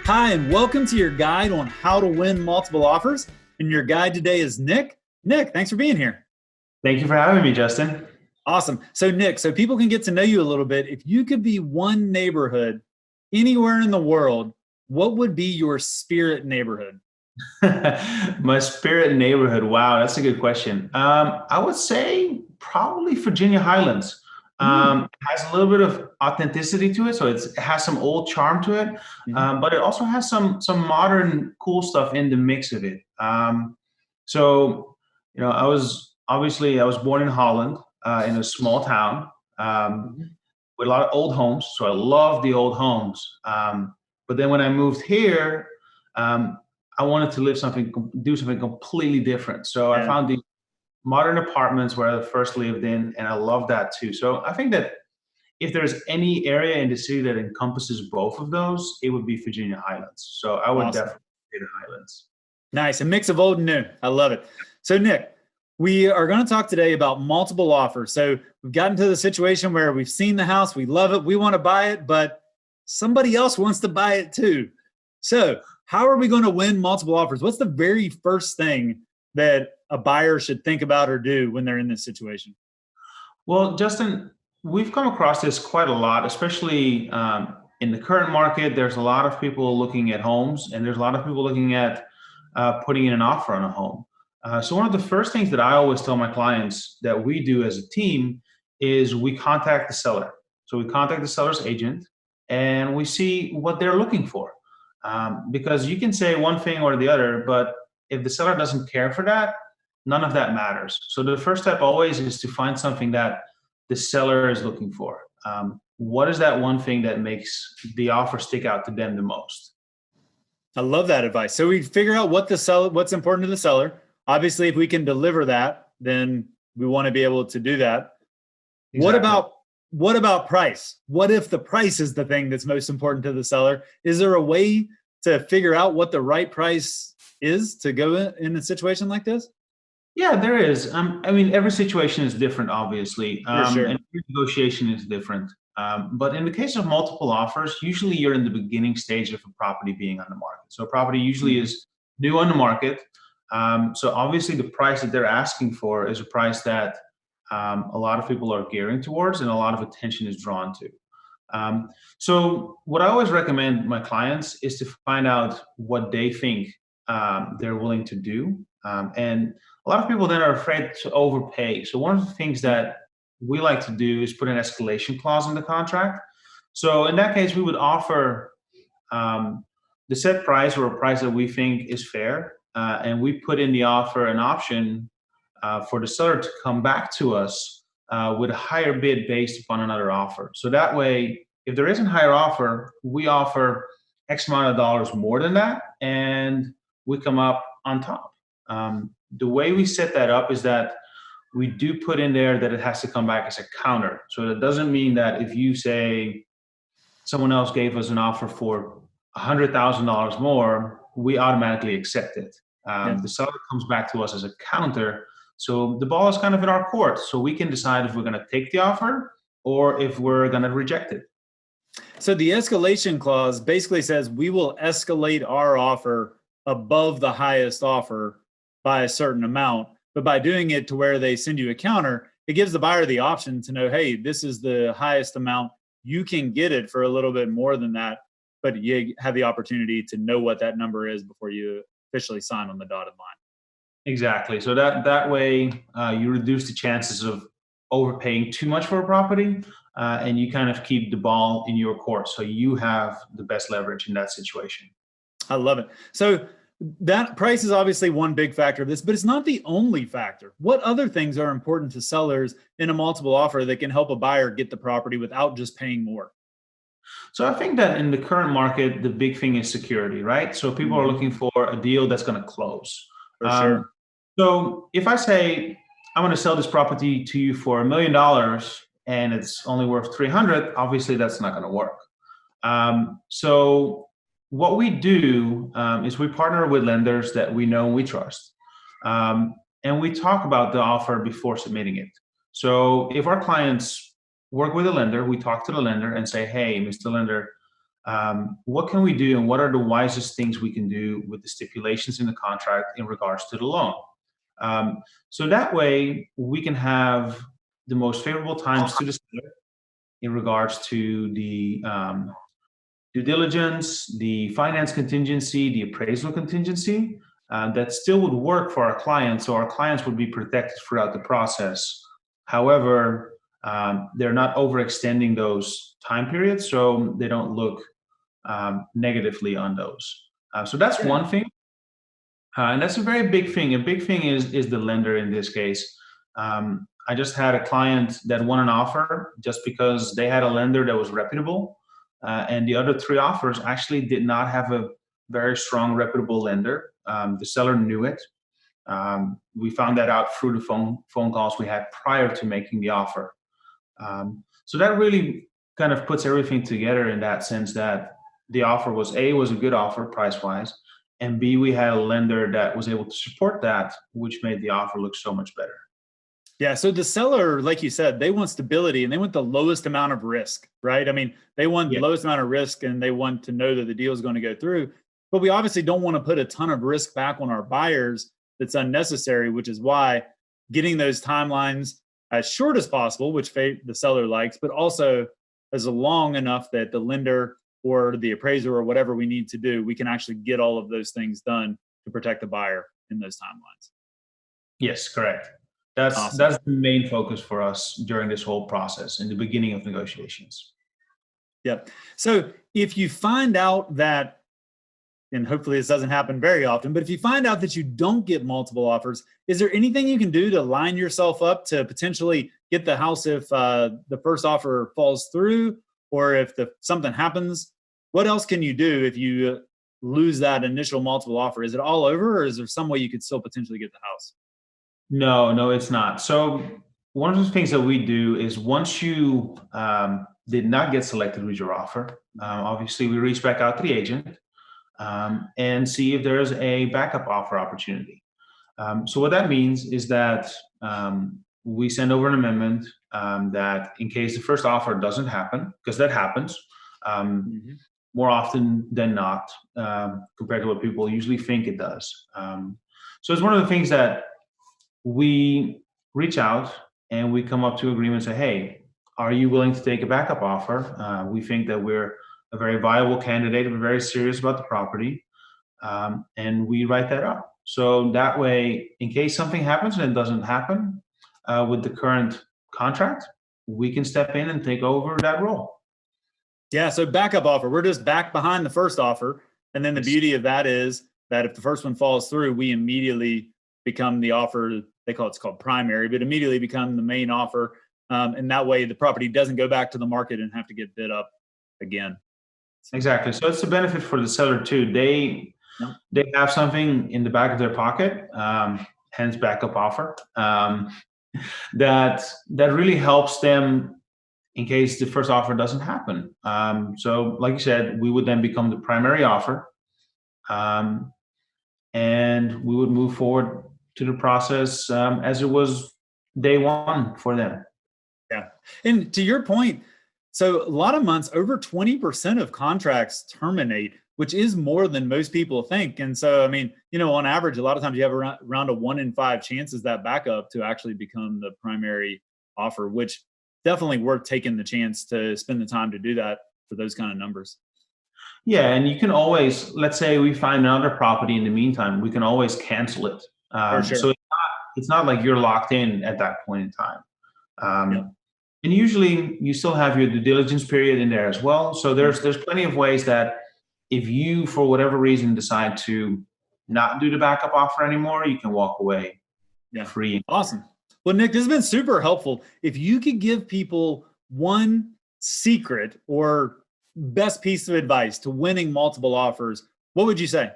Hi, and welcome to your guide on how to win multiple offers. And your guide today is Nick. Nick, thanks for being here. Thank you for having me, Justin. Awesome. So, Nick, so people can get to know you a little bit. If you could be one neighborhood anywhere in the world, what would be your spirit neighborhood? My spirit neighborhood. Wow, that's a good question. I would say probably Virginia Highlands. Hmm. It has a little bit of authenticity to it, so it has some old charm to it, Mhm. but it also has some modern cool stuff in the mix of it. So, I was born in Holland, in a small town. Um, Mhm. with a lot of old homes. So I love the old homes. But then when I moved here, um, I wanted to do something completely different. So I Yeah, found these modern apartments where I first lived in, and I love that too. So I think that if there's any area in the city that encompasses both of those, it would be Virginia Highlands. So I would awesome. definitely say the Highlands. Nice. A mix of old and new. I love it. So, Nick, we are going to talk today about multiple offers. So, we've gotten to the situation where we've seen the house, we love it, we want to buy it, but somebody else wants to buy it too. So, how are we going to win multiple offers? What's the very first thing that a buyer should think about or do when they're in this situation? Well, Justin, we've come across this quite a lot, especially in the current market. There's a lot of people looking at homes, and there's a lot of people looking at putting in an offer on a home. So, one of the first things that I always tell my clients that we do as a team is we contact the seller. So, we contact the seller's agent and we see what they're looking for. Because you can say one thing or the other, but if the seller doesn't care for that, none of that matters. So the first step always is to find something that the seller is looking for. What is that one thing that makes the offer stick out to them the most? I love that advice. So we figure out what's important to the seller. Obviously, if we can deliver that, then we want to be able to do that. What Exactly. about what about price? What if the price is the thing that's most important to the seller? Is there a way to figure out what the right price is to go in a situation like this? Yeah, there is. I mean, every situation is different, obviously, For and sure. every negotiation is different. But in the case of multiple offers, usually you're in the beginning stage of a property being on the market. So a property usually Mhm. is new on the market. So obviously, the price that they're asking for is a price that a lot of people are gearing towards, and a lot of attention is drawn to. Um, so what I always recommend my clients is to find out what they think they're willing to do. And a lot of people then are afraid to overpay. So one of the things that we like to do is put an escalation clause in the contract. So in that case, we would offer um, the set price or a price that we think is fair, and we put in the offer an option for the seller to come back to us with a higher bid based upon another offer. So that way, if there isn't a higher offer, we offer X amount of dollars more than that, and we come up on top. The way we set that up is that we do put in there that it has to come back as a counter. So that doesn't mean that if you say someone else gave us an offer for $100,000 more, we automatically accept it. Yeah. The seller comes back to us as a counter. So the ball is kind of in our court. So we can decide if we're going to take the offer or if we're going to reject it. So the escalation clause basically says we will escalate our offer above the highest offer by a certain amount. But by doing it to where they send you a counter, it gives the buyer the option to know, hey, this is the highest amount. You can get it for a little bit more than that, but you have the opportunity to know what that number is before you officially sign on the dotted line. Exactly. So that way you reduce the chances of overpaying too much for a property, and you kind of keep the ball in your court. So you have the best leverage in that situation. I love it. So that price is obviously one big factor of this, but it's not the only factor. What other things are important to sellers in a multiple offer that can help a buyer get the property without just paying more? So I think that in the current market, the big thing is security, right? So people are Hmm. looking for a deal that's going to close. For Um, sure. so if I say I'm going to sell this property to you for $1 million and it's only worth 300, obviously that's not going to work. So what we do is we partner with lenders that we know and we trust, and we talk about the offer before submitting it. So if our clients work with a lender, we talk to the lender and say, "Hey, Mr. Lender, what can we do and what are the wisest things we can do with the stipulations in the contract in regards to the loan. So that way we can have the most favorable times to the seller in regards to the due diligence, the finance contingency, the appraisal contingency, that still would work for our clients. So our clients would be protected throughout the process. However, they're not overextending those time periods, so they don't look negatively on those. So that's one thing. And that's a very big thing. A big thing is the lender in this case. I just had a client that won an offer just because they had a lender that was reputable. And the other three offers actually did not have a very strong, reputable lender. The seller knew it. We found that out through the phone calls we had prior to making the offer. So that really kind of puts everything together in that sense that the offer was a good offer price-wise, and B, we had a lender that was able to support that, which made the offer look so much better. Yeah. So the seller, like you said, they want stability and they want the lowest amount of risk, right? I mean, they want the lowest amount of risk and they want to know that the deal is going to go through. But we obviously don't want to put a ton of risk back on our buyers that's unnecessary, which is why getting those timelines as short as possible, which the seller likes, but also as long enough that the lender or the appraiser or whatever we need to do, we can actually get all of those things done to protect the buyer in those timelines. Yes, correct. That's Awesome. That's the main focus for us during this whole process in the beginning of negotiations. Yep. So if you find out that, and hopefully this doesn't happen very often, but if you find out that you don't get multiple offers, is there anything you can do to line yourself up to potentially get the house if the first offer falls through, or if something happens? What else can you do if you lose that initial multiple offer? Is it all over, or is there some way you could still potentially get the house? No, it's not. So one of the things that we do is once you did not get selected with your offer, obviously we reach back out to the agent and see if there's a backup offer opportunity. So what that means is that we send over an amendment that in case the first offer doesn't happen, because that happens more often than not compared to what people usually think it does. So it's one of the things that we reach out and we come up to agreement and say, hey, are you willing to take a backup offer? We think that we're a very viable candidate. We're very serious about the property. And we write that up. So that way, in case something happens and it doesn't happen with the current contract, we can step in and take over that role. Yeah, so backup offer, we're just back behind the first offer. And then the beauty of that is that if the first one falls through, we immediately become the offer. It's called primary, but immediately become the main offer. And that way the property doesn't go back to the market and have to get bid up again. Exactly. So it's a benefit for the seller too. They have something in the back of their pocket, hence backup offer, that really helps them in case the first offer doesn't happen. So like you said, we would then become the primary offer, and we would move forward to the process as it was day one for them. Yeah. And to your point, so a lot of months, over 20% of contracts terminate, which is more than most people think. And so, I mean, on average, a lot of times you have around a 1 in 5 chances that backup to actually become the primary offer, which definitely worth taking the chance to spend the time to do that for those kind of numbers. Yeah, and you can always, let's say we find another property in the meantime, we can always cancel it. For sure. So it's not like you're locked in at that point in time. And usually you still have your due diligence period in there as well. So there's plenty of ways that if you, for whatever reason, decide to not do the backup offer anymore, you can walk away free. Awesome. Well, Nick, this has been super helpful. If you could give people one secret or best piece of advice to winning multiple offers, what would you say?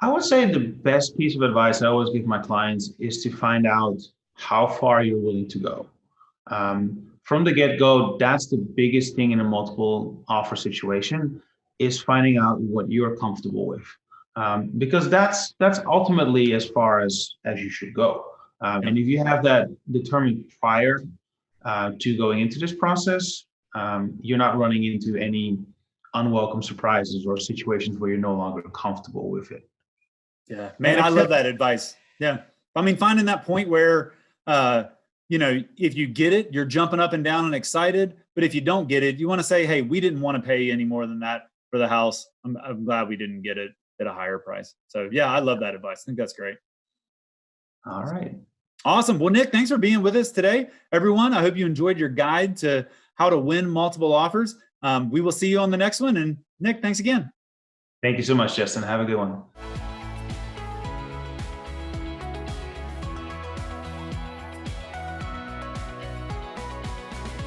I would say the best piece of advice I always give my clients is to find out how far you're willing to go. From the get-go, that's the biggest thing in a multiple offer situation, is finding out what you're comfortable with. Because that's ultimately as far as you should go. And if you have that determined prior to going into this process, you're not running into any unwelcome surprises or situations where you're no longer comfortable with it. Yeah, man, I love that advice. Yeah. I mean, finding that point where, if you get it, you're jumping up and down and excited. But if you don't get it, you want to say, hey, we didn't want to pay any more than that for the house. I'm glad we didn't get it at a higher price. So yeah, I love that advice. I think that's great. All right. Awesome. Well, Nick, thanks for being with us today. Everyone, I hope you enjoyed your guide to how to win multiple offers. We will see you on the next one. And Nick, thanks again. Thank you so much, Justin. Have a good one.